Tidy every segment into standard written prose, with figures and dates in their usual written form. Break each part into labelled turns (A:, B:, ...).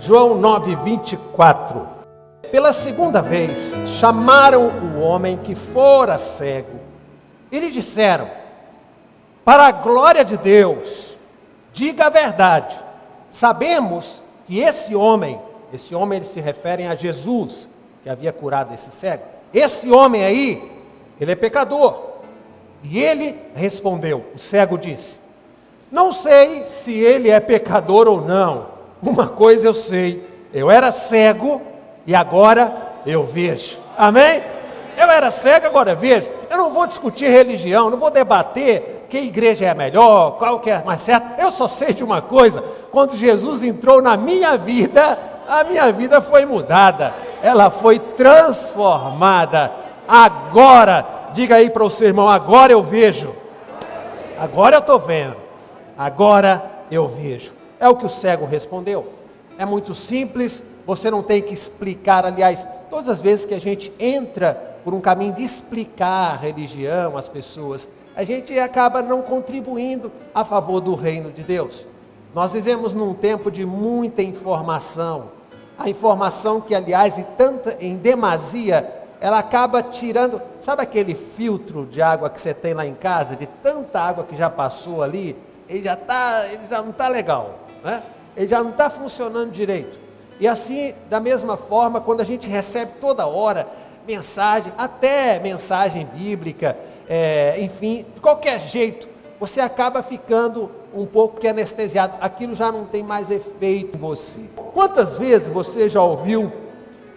A: João 9:24. Pela segunda vez, chamaram o homem que fora cego e lhe disseram: para a glória de Deus, diga a verdade. Sabemos que esse homem eles se referem a Jesus, que havia curado esse cego. Esse homem aí, ele é pecador. E ele respondeu, o cego disse: não sei se ele é pecador ou não. Uma coisa eu sei, eu era cego e agora eu vejo. Amém? Eu era cego, agora eu vejo. Eu não vou discutir religião, não vou debater que igreja é a melhor, qual que é mais certa. Eu só sei de uma coisa: quando Jesus entrou na minha vida, a minha vida foi mudada. Ela foi transformada. Agora, diga aí para o seu irmão: agora eu vejo. Agora eu estou vendo. Agora eu vejo. É o que o cego respondeu. É muito simples, você não tem que explicar. Aliás, todas as vezes que a gente entra por um caminho de explicar a religião às pessoas, a gente acaba não contribuindo a favor do reino de Deus. Nós vivemos num tempo de muita informação. A informação que, aliás, em demasia, ela acaba tirando, sabe aquele filtro de água que você tem lá em casa, de tanta água que já passou ali, ele já não está legal, né? Ele já não está funcionando direito. E assim, da mesma forma, quando a gente recebe toda hora mensagem, até mensagem bíblica, enfim, de qualquer jeito, você acaba ficando um pouco anestesiado. Aquilo já não tem mais efeito em você. Quantas vezes você já ouviu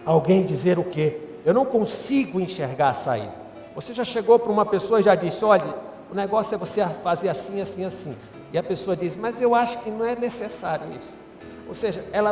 A: alguém dizer o quê? Eu não consigo enxergar a saída. Você já chegou para uma pessoa e já disse: olha, o negócio é você fazer assim, assim, assim. E a pessoa diz: mas eu acho que não é necessário isso. Ou seja, ela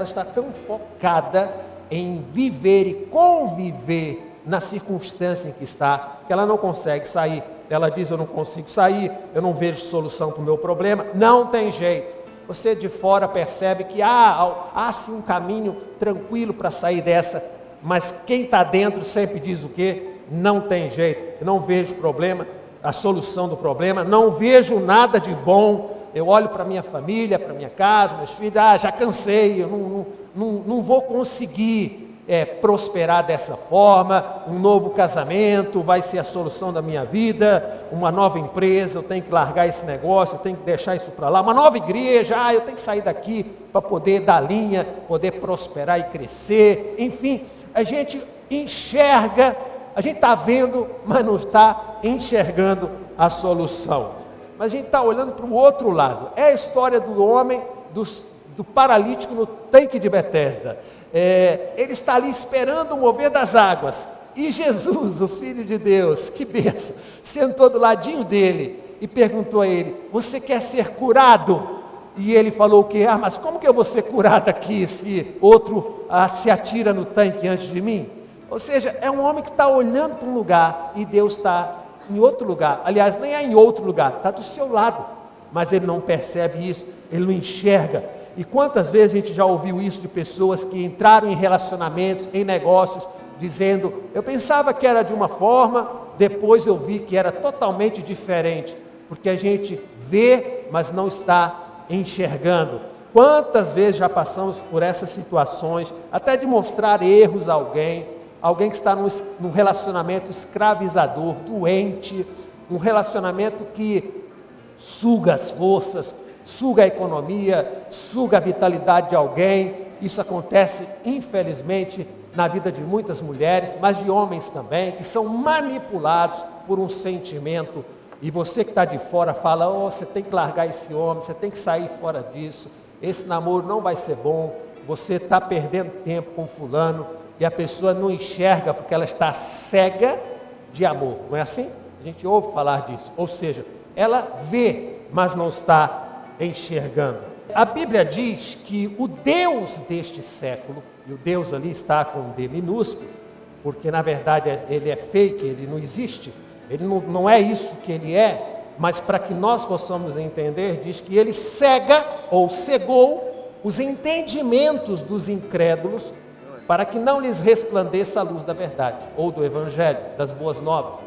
A: está tão focada em viver e conviver na circunstância em que está, que ela não consegue sair. Ela diz: eu não consigo sair, eu não vejo solução para o meu problema. Não tem jeito. Você de fora percebe que há sim um caminho tranquilo para sair dessa, mas quem está dentro sempre diz o quê? Não tem jeito, eu não vejo problema, a solução do problema, não vejo nada de bom. Eu olho para minha família, para minha casa, meus filhos, já cansei, eu não vou conseguir prosperar dessa forma. Um novo casamento vai ser a solução da minha vida, uma nova empresa, eu tenho que largar esse negócio, eu tenho que deixar isso para lá, uma nova igreja, eu tenho que sair daqui para poder dar linha, poder prosperar e crescer. Enfim, a gente enxerga, a gente está vendo, mas não está enxergando a solução. Mas a gente está olhando para o outro lado. É a história do homem, do paralítico no tanque de Betesda. Ele está ali esperando o mover das águas. E Jesus, o Filho de Deus, que bênção, sentou do ladinho dele e perguntou a ele: você quer ser curado? E ele falou o quê? Mas como que eu vou ser curado aqui se outro se atira no tanque antes de mim? Ou seja, é um homem que está olhando para um lugar e Deus está em outro lugar. Aliás, nem é em outro lugar, está do seu lado. Mas ele não percebe isso, ele não enxerga. E quantas vezes a gente já ouviu isso de pessoas que entraram em relacionamentos, em negócios, dizendo: eu pensava que era de uma forma, depois eu vi que era totalmente diferente. Porque a gente vê, mas não está enxergando. Quantas vezes já passamos por essas situações, até de mostrar erros a alguém que está num relacionamento escravizador, doente, um relacionamento que suga as forças, suga a economia, suga a vitalidade de alguém. Isso acontece, infelizmente, na vida de muitas mulheres, mas de homens também, que são manipulados por um sentimento. E você que está de fora fala: você tem que largar esse homem, você tem que sair fora disso, esse namoro não vai ser bom, você está perdendo tempo com fulano. E a pessoa não enxerga porque ela está cega de amor, não é assim? A gente ouve falar disso. Ou seja, ela vê, mas não está enxergando. A Bíblia diz que o Deus deste século, e o Deus ali está com um D minúsculo, porque na verdade ele é fake, ele não existe, ele não é isso que ele é, mas para que nós possamos entender, diz que ele cega ou cegou os entendimentos dos incrédulos, para que não lhes resplandeça a luz da verdade, ou do Evangelho, das boas novas.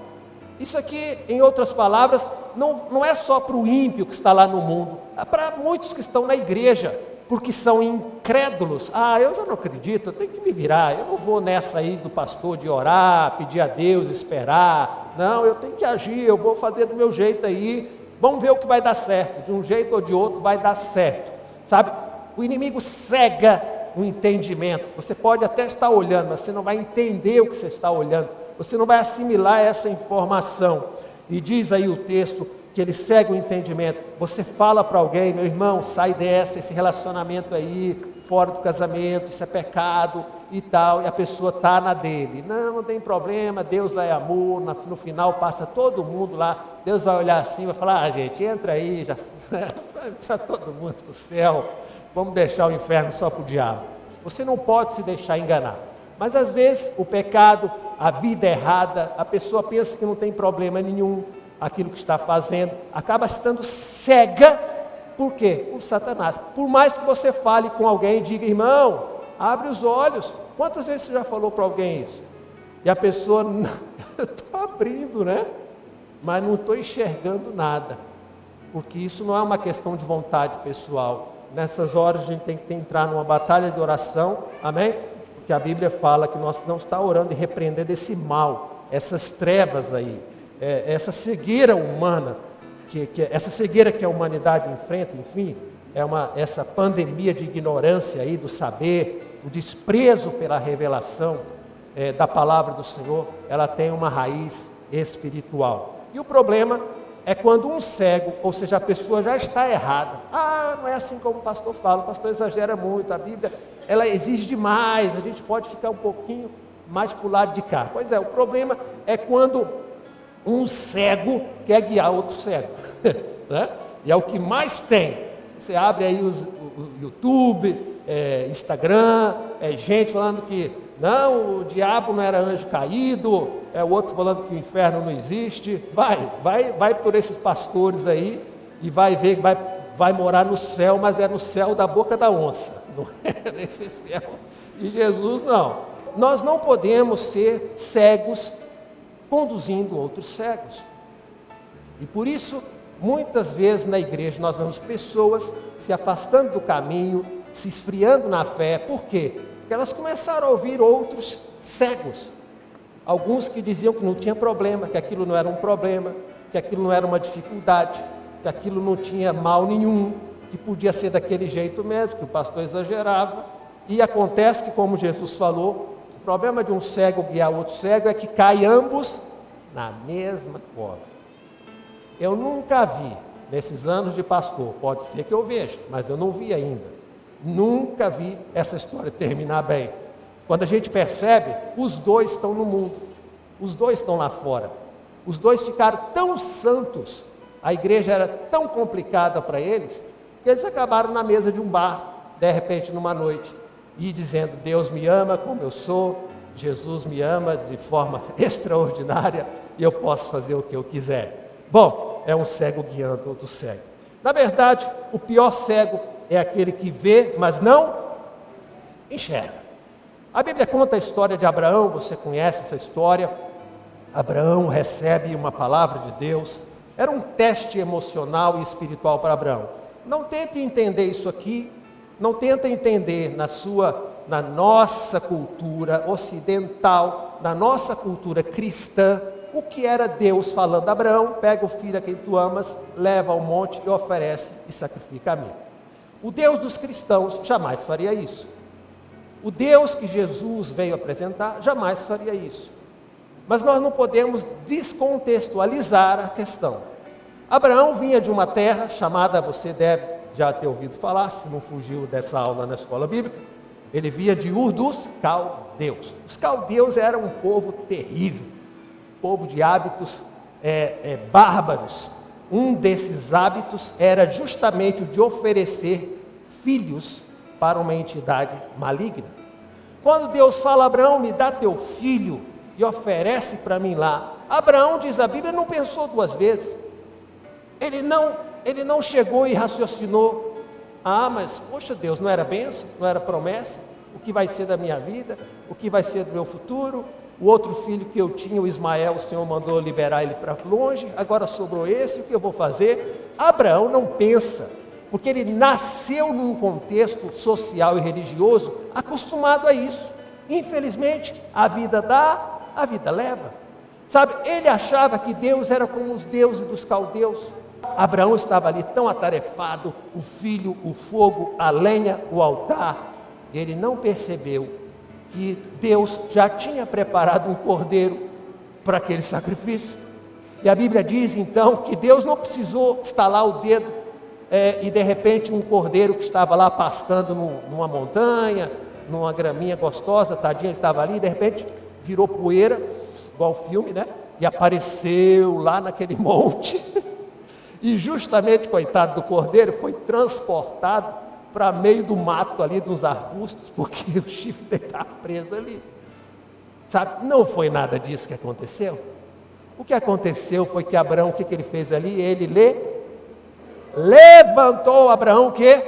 A: Isso aqui, em outras palavras, não é só para o ímpio que está lá no mundo, é para muitos que estão na igreja, porque são incrédulos. Eu já não acredito, eu tenho que me virar, eu não vou nessa aí do pastor de orar, pedir a Deus, esperar. Não, eu tenho que agir, eu vou fazer do meu jeito aí, vamos ver o que vai dar certo, de um jeito ou de outro vai dar certo, sabe? O inimigo cega o entendimento. Você pode até estar olhando, mas você não vai entender o que você está olhando, você não vai assimilar essa informação. E diz aí o texto que ele cega o entendimento. Você fala para alguém: meu irmão, sai dessa, esse relacionamento aí, fora do casamento, isso é pecado e tal, e a pessoa está na dele. Não tem problema, Deus lá é amor, no final passa todo mundo lá, Deus vai olhar assim, vai falar: gente, entra aí, já vai entrar todo mundo para o céu, vamos deixar o inferno só para o diabo. Você não pode se deixar enganar. Mas às vezes o pecado, a vida errada, a pessoa pensa que não tem problema nenhum, aquilo que está fazendo, acaba estando cega. Por quê? Por Satanás. Por mais que você fale com alguém e diga: irmão, abre os olhos. Quantas vezes você já falou para alguém isso? E a pessoa: eu estou abrindo, né? Mas não estou enxergando nada. Porque isso não é uma questão de vontade pessoal. Nessas horas a gente tem que entrar numa batalha de oração, amém? Porque a Bíblia fala que nós precisamos estar orando e repreendendo esse mal, essas trevas aí. Essa cegueira humana, essa cegueira que a humanidade enfrenta, enfim, essa pandemia de ignorância aí do saber, o desprezo pela revelação da palavra do Senhor, ela tem uma raiz espiritual. E o problema é quando um cego, ou seja, a pessoa já está errada. Não é assim como o pastor fala, o pastor exagera muito, a Bíblia, ela exige demais, a gente pode ficar um pouquinho mais para o lado de cá. Pois é, o problema é quando um cego quer guiar outro cego, né? E é o que mais tem. Você abre aí o YouTube, Instagram, gente falando que não, o diabo não era anjo caído, o outro falando que o inferno não existe. Vai por esses pastores aí e vai ver que vai morar no céu, mas é no céu da boca da onça, não é nesse céu de Jesus, não. Nós não podemos ser cegos conduzindo outros cegos. E por isso, muitas vezes na igreja nós vemos pessoas se afastando do caminho, se esfriando na fé. Por quê? Porque elas começaram a ouvir outros cegos. Alguns que diziam que não tinha problema, que aquilo não era um problema, que aquilo não era uma dificuldade, que aquilo não tinha mal nenhum, que podia ser daquele jeito mesmo, que o pastor exagerava. E acontece que, como Jesus falou, o problema de um cego guiar outro cego é que caem ambos na mesma cova. Eu nunca vi, nesses anos de pastor, pode ser que eu veja, mas eu não vi ainda. Nunca vi essa história terminar bem. Quando a gente percebe, os dois estão no mundo, os dois estão lá fora. Os dois ficaram tão santos, a igreja era tão complicada para eles, que eles acabaram na mesa de um bar, de repente numa noite, e dizendo: Deus me ama como eu sou, Jesus me ama de forma extraordinária e eu posso fazer o que eu quiser. Bom, é um cego guiando outro cego. Na verdade, o pior cego é aquele que vê, mas não enxerga. A Bíblia conta a história de Abraão, você conhece essa história. Abraão recebe uma palavra de Deus, era um teste emocional e espiritual para Abraão. Não tente entender isso aqui, não tenta entender na nossa cultura ocidental, na nossa cultura cristã, o que era Deus falando: Abraão, pega o filho a quem tu amas, leva ao monte e oferece e sacrifica a mim. O Deus dos cristãos jamais faria isso. O Deus que Jesus veio apresentar jamais faria isso. Mas nós não podemos descontextualizar a questão. Abraão vinha de uma terra chamada, você deve já ter ouvido falar, se não fugiu dessa aula na escola bíblica, ele vinha de Ur dos caldeus. Os caldeus eram um povo terrível, povo de hábitos bárbaros. Um desses hábitos era justamente o de oferecer filhos para uma entidade maligna. Quando Deus fala: Abraão, me dá teu filho e oferece para mim lá, Abraão, diz a Bíblia, não pensou duas vezes. Ele não chegou e raciocinou: mas poxa Deus, não era bênção, não era promessa? O que vai ser da minha vida? O que vai ser do meu futuro? O outro filho que eu tinha, o Ismael, o Senhor mandou liberar ele para longe, agora sobrou esse, o que eu vou fazer? Abraão não pensa, porque ele nasceu num contexto social e religioso acostumado a isso. Infelizmente, a vida dá, a vida leva. Sabe, ele achava que Deus era como os deuses dos caldeus. Abraão estava ali tão atarefado, o filho, o fogo, a lenha, o altar. E ele não percebeu que Deus já tinha preparado um cordeiro para aquele sacrifício. E a Bíblia diz então que Deus não precisou estalar o dedo e de repente um cordeiro que estava lá pastando numa montanha, numa graminha gostosa, tadinho, ele estava ali, e de repente virou poeira, igual o filme, né? E apareceu lá naquele monte. E justamente, coitado do cordeiro, foi transportado para meio do mato ali, dos arbustos, porque o chifre dele estava preso ali. Sabe, não foi nada disso que aconteceu. O que aconteceu foi que Abraão, o que ele fez ali? Ele levantou Abraão o quê?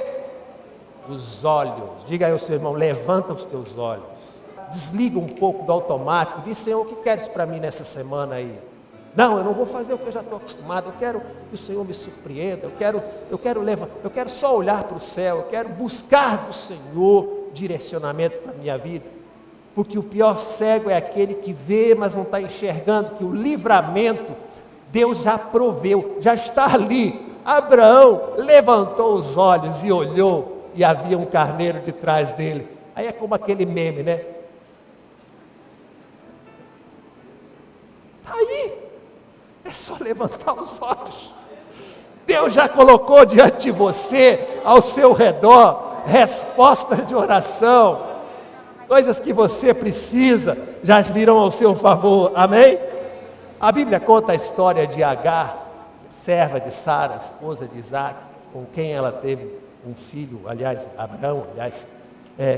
A: Os olhos. Diga aí ao seu irmão, levanta os teus olhos. Desliga um pouco do automático. Diz, Senhor, o que queres para mim nessa semana aí? Não, eu não vou fazer o que eu já estou acostumado. Eu quero que o Senhor me surpreenda. Eu quero só olhar para o céu. Eu quero buscar do Senhor direcionamento para a minha vida. Porque o pior cego é aquele que vê, mas não está enxergando que o livramento Deus já proveu, já está ali. Abraão levantou os olhos e olhou, e havia um carneiro de trás dele. Aí é como aquele meme, né? Está aí, é só levantar os olhos. Deus já colocou diante de você, ao seu redor, respostas de oração. Coisas que você precisa, já virão ao seu favor, amém? A Bíblia conta a história de Agar, serva de Sara, esposa de Isaac, com quem ela teve um filho, Abraão,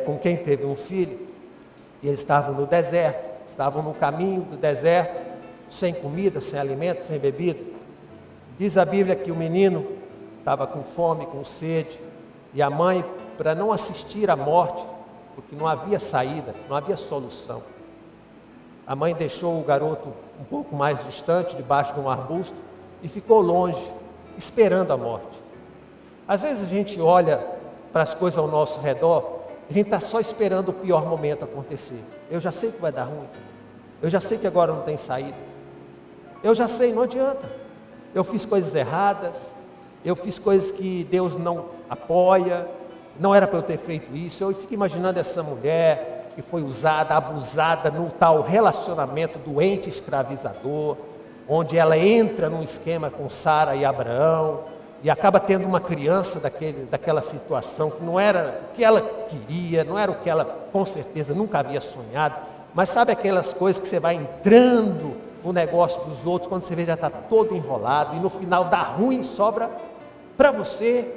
A: com quem teve um filho. E eles estavam no deserto, estavam no caminho do deserto, sem comida, sem alimento, sem bebida. Diz a Bíblia que o menino estava com fome, com sede, e a mãe, para não assistir à morte, porque não havia saída, não havia solução, a mãe deixou o garoto um pouco mais distante, debaixo de um arbusto, e ficou longe, esperando a morte. Às vezes a gente olha para as coisas ao nosso redor, a gente está só esperando o pior momento acontecer. Eu já sei que vai dar ruim, eu já sei que agora não tem saída, eu já sei, não adianta. Eu fiz coisas erradas, eu fiz coisas que Deus não apoia, não era para eu ter feito isso. Eu fico imaginando essa mulher que foi usada, abusada no tal relacionamento doente, escravizador, onde ela entra num esquema com Sara e Abraão, e acaba tendo uma criança daquela situação, que não era o que ela queria, não era o que ela, com certeza, nunca havia sonhado, mas sabe aquelas coisas que você vai entrando no negócio dos outros, quando você vê já está todo enrolado, e no final dá ruim, sobra para você.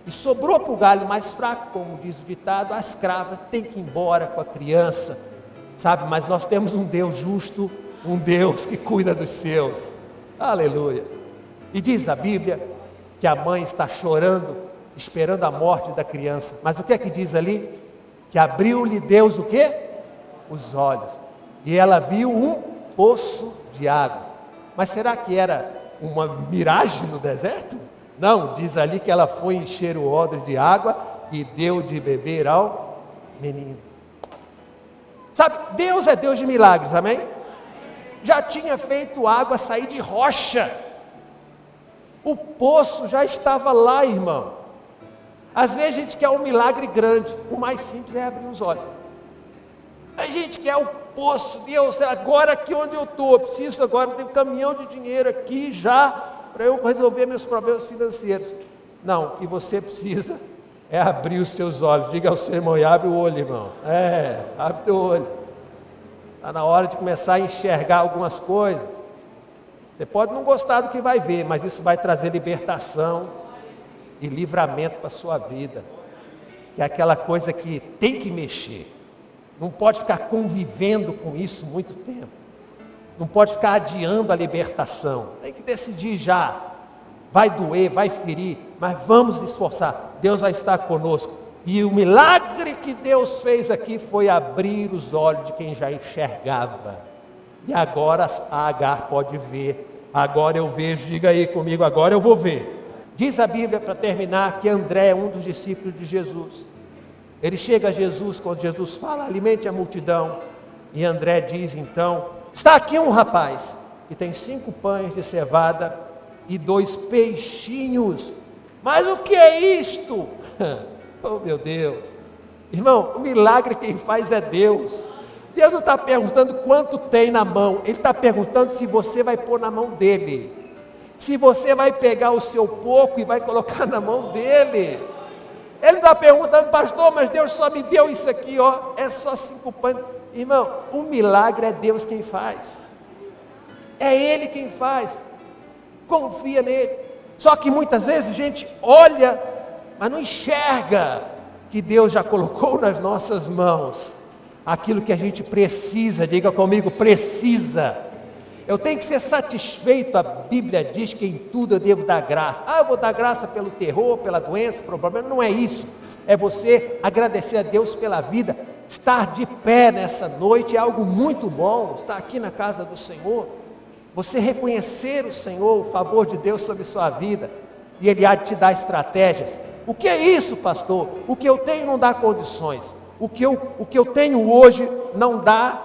A: E sobrou para o galho mais fraco, como diz o ditado, a escrava tem que ir embora com a criança, sabe? Mas nós temos um Deus justo, um Deus que cuida dos seus, aleluia. E diz a Bíblia que a mãe está chorando, esperando a morte da criança, mas o que é que diz ali? Que abriu-lhe Deus o quê? Os olhos, e ela viu um poço de água. Mas será que era uma miragem no deserto? Não, diz ali que ela foi encher o odre de água e deu de beber ao menino. Sabe, Deus é Deus de milagres, amém? Já tinha feito água sair de rocha. O poço já estava lá, irmão. Às vezes a gente quer um milagre grande, o mais simples é abrir os olhos. A gente quer o poço, Deus, agora aqui onde eu estou, eu preciso agora ter um caminhão de dinheiro aqui já, para eu resolver meus problemas financeiros. Não, o que você precisa é abrir os seus olhos. Diga ao seu irmão, e abre o olho, irmão. Abre o teu olho. Está na hora de começar a enxergar algumas coisas. Você pode não gostar do que vai ver, mas isso vai trazer libertação e livramento para a sua vida. Que é aquela coisa que tem que mexer. Não pode ficar convivendo com isso muito tempo. Não pode ficar adiando a libertação. Tem que decidir já. Vai doer, vai ferir, mas vamos esforçar. Deus vai estar conosco. E o milagre que Deus fez aqui foi abrir os olhos de quem já enxergava. E agora a Agar pode ver. Agora eu vejo, diga aí comigo, agora eu vou ver. Diz a Bíblia, para terminar, que André é um dos discípulos de Jesus. Ele chega a Jesus, quando Jesus fala, alimente a multidão. E André diz então, está aqui um rapaz, que tem 5 pães de cevada e 2 peixinhos. Mas o que é isto? Oh meu Deus. Irmão, o milagre quem faz é Deus. Deus não está perguntando quanto tem na mão. Ele está perguntando se você vai pôr na mão dele. Se você vai pegar o seu pouco e vai colocar na mão dele. Ele não está perguntando, pastor, mas Deus só me deu isso aqui, ó. É só 5 pães. Irmão, o milagre é Deus quem faz. É Ele quem faz. Confia nele. Só que muitas vezes a gente olha, mas não enxerga que Deus já colocou nas nossas mãos aquilo que a gente precisa. Diga comigo, precisa. Eu tenho que ser satisfeito. A Bíblia diz que em tudo eu devo dar graça. Eu vou dar graça pelo terror, pela doença, pelo problema. Não é isso. É você agradecer a Deus pela vida. Estar de pé nessa noite é algo muito bom. Estar aqui na casa do Senhor. Você reconhecer o Senhor, o favor de Deus sobre sua vida. E Ele há de te dar estratégias. O que é isso, pastor? O que eu tenho não dá condições. O que eu tenho hoje não dá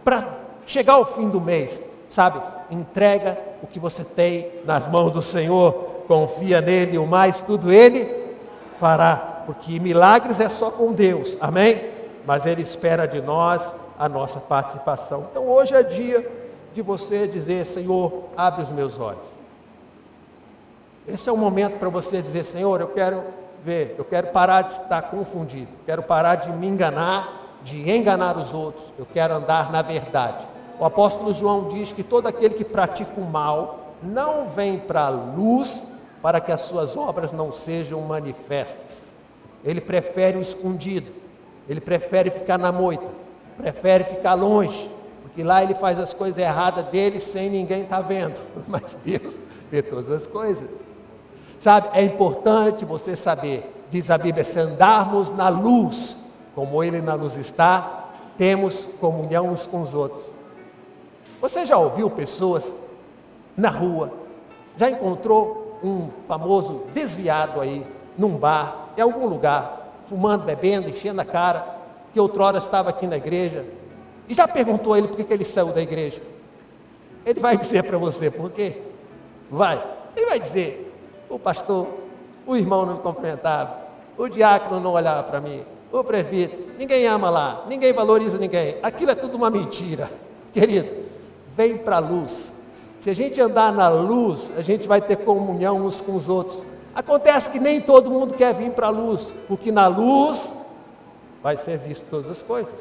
A: para chegar ao fim do mês. Sabe, entrega o que você tem nas mãos do Senhor, confia nele, o mais tudo Ele fará, porque milagres é só com Deus, amém? Mas Ele espera de nós a nossa participação. Então hoje é dia de você dizer, Senhor, abre os meus olhos. Esse é o momento para você dizer, Senhor, eu quero ver, eu quero parar de estar confundido, quero parar de me enganar, de enganar os outros, eu quero andar na verdade. O apóstolo João diz que todo aquele que pratica o mal não vem para a luz para que as suas obras não sejam manifestas. Ele prefere o escondido, ele prefere ficar na moita, prefere ficar longe, porque lá ele faz as coisas erradas dele sem ninguém estar vendo, mas Deus vê todas as coisas. Sabe, é importante você saber, diz a Bíblia, se andarmos na luz, como Ele na luz está, temos comunhão uns com os outros. Você já ouviu pessoas na rua, já encontrou um famoso desviado aí, num bar, em algum lugar, fumando, bebendo, enchendo a cara, que outrora estava aqui na igreja, e já perguntou a ele por que ele saiu da igreja? Ele vai dizer para você por quê? Ele vai dizer, o pastor, o irmão não me cumprimentava, o diácono não olhava para mim, o presbítero, ninguém ama lá, ninguém valoriza ninguém, aquilo é tudo uma mentira. Querido, vem para a luz. Se a gente andar na luz, a gente vai ter comunhão uns com os outros. Acontece que nem todo mundo quer vir para a luz, porque na luz vai ser visto todas as coisas.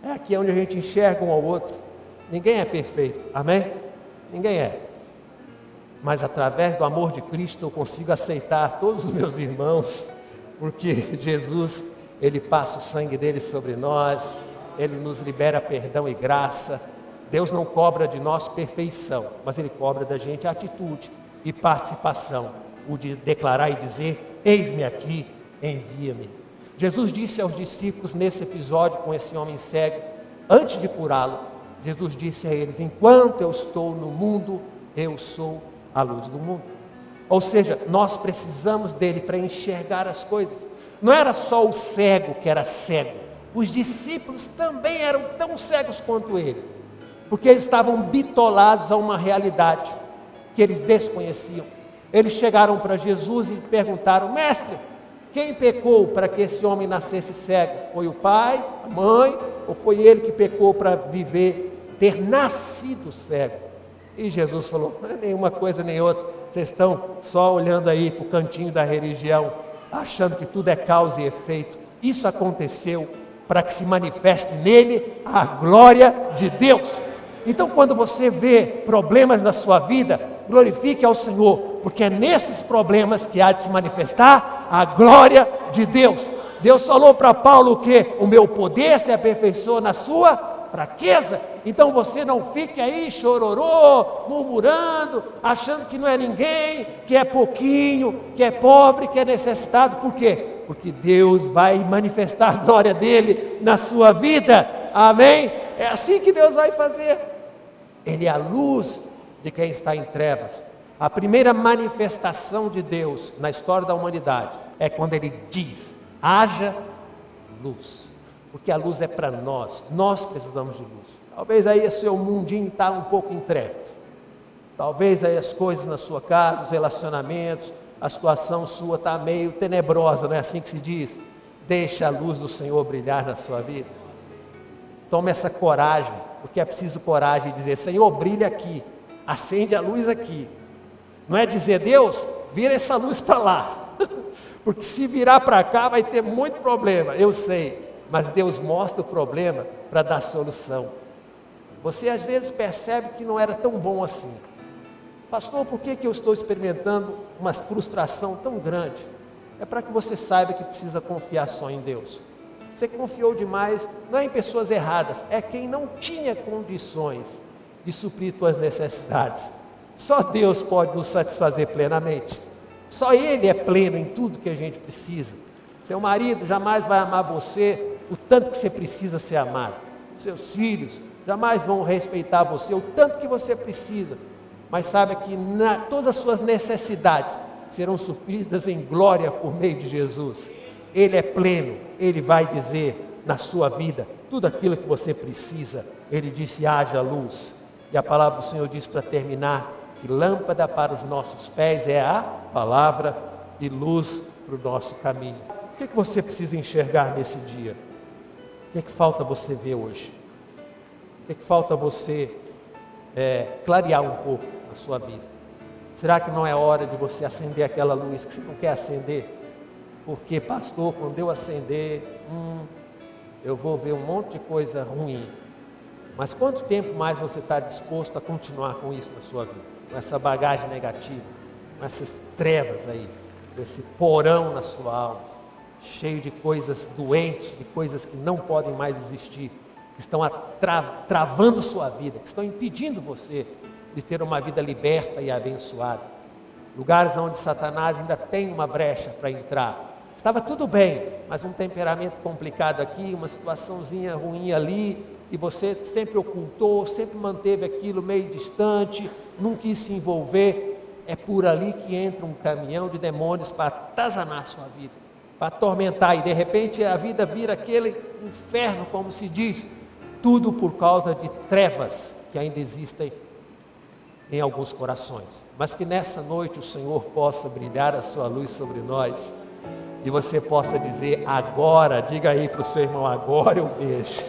A: É aqui onde a gente enxerga um ao outro. Ninguém é perfeito, amém? Ninguém é. Mas através do amor de Cristo eu consigo aceitar todos os meus irmãos, porque Jesus, Ele passa o sangue dele sobre nós, Ele nos libera perdão e graça. Deus não cobra de nós perfeição, mas Ele cobra da gente atitude e participação, o de declarar e dizer, eis-me aqui, envia-me. Jesus disse aos discípulos nesse episódio com esse homem cego, antes de curá-lo, Jesus disse a eles, enquanto eu estou no mundo, eu sou a luz do mundo. Ou seja, nós precisamos dele para enxergar as coisas. Não era só o cego que era cego, os discípulos também eram tão cegos quanto ele, porque eles estavam bitolados a uma realidade que eles desconheciam. Eles chegaram para Jesus e perguntaram, mestre, quem pecou para que esse homem nascesse cego? Foi o pai, a mãe, ou foi ele que pecou para ter nascido cego? E Jesus falou, não é nenhuma coisa nem outra, vocês estão só olhando aí para o cantinho da religião, achando que tudo é causa e efeito. Isso aconteceu para que se manifeste nele a glória de Deus. Então quando você vê problemas na sua vida, glorifique ao Senhor, porque é nesses problemas que há de se manifestar a glória de Deus. Deus falou para Paulo o quê? O meu poder se aperfeiçoa na sua fraqueza. Então você não fique aí chororô, murmurando, achando que não é ninguém, que é pouquinho, que é pobre, que é necessitado. Por quê? Porque Deus vai manifestar a glória dele na sua vida. Amém? É assim que Deus vai fazer. Ele é a luz de quem está em trevas. A primeira manifestação de Deus na história da humanidade é quando Ele diz: haja luz. Porque a luz é para nós precisamos de luz. Talvez aí o seu mundinho está um pouco em trevas. Talvez aí as coisas na sua casa, os relacionamentos, a situação sua está meio tenebrosa, não é assim que se diz? Deixa a luz do Senhor brilhar na sua vida. Tome essa coragem, porque é preciso coragem de dizer: Senhor, brilha aqui, acende a luz aqui. Não é dizer: Deus, vira essa luz para lá, porque se virar para cá vai ter muito problema, eu sei, mas Deus mostra o problema para dar solução. Você às vezes percebe que não era tão bom assim. Pastor, por que eu estou experimentando uma frustração tão grande? É para que você saiba que precisa confiar só em Deus. Você confiou demais, não é em pessoas erradas, é quem não tinha condições de suprir suas necessidades. Só Deus pode nos satisfazer plenamente. Só Ele é pleno em tudo que a gente precisa. Seu marido jamais vai amar você o tanto que você precisa ser amado. Seus filhos jamais vão respeitar você o tanto que você precisa. Mas saiba que todas as suas necessidades serão supridas em glória por meio de Jesus. Ele é pleno, Ele vai dizer na sua vida tudo aquilo que você precisa. Ele disse: haja luz. E a palavra do Senhor diz, para terminar, que lâmpada para os nossos pés é a palavra e luz para o nosso caminho. O que você precisa enxergar nesse dia? O que falta você ver hoje? O que falta você clarear um pouco na sua vida? Será que não é hora de você acender aquela luz que você não quer acender? Porque, pastor, quando eu acender, eu vou ver um monte de coisa ruim. Mas quanto tempo mais você está disposto a continuar com isso na sua vida? Com essa bagagem negativa, com essas trevas aí, com esse porão na sua alma, cheio de coisas doentes, de coisas que não podem mais existir, que estão travando sua vida, que estão impedindo você de ter uma vida liberta e abençoada. Lugares onde Satanás ainda tem uma brecha para entrar. Estava tudo bem, mas um temperamento complicado aqui, uma situaçãozinha ruim ali, que você sempre ocultou, sempre manteve aquilo meio distante, não quis se envolver. É por ali que entra um caminhão de demônios para atazanar sua vida, para atormentar, e de repente a vida vira aquele inferno, como se diz, tudo por causa de trevas que ainda existem em alguns corações. Mas que nessa noite o Senhor possa brilhar a sua luz sobre nós, e você possa dizer: agora, diga aí para o seu irmão: agora eu vejo.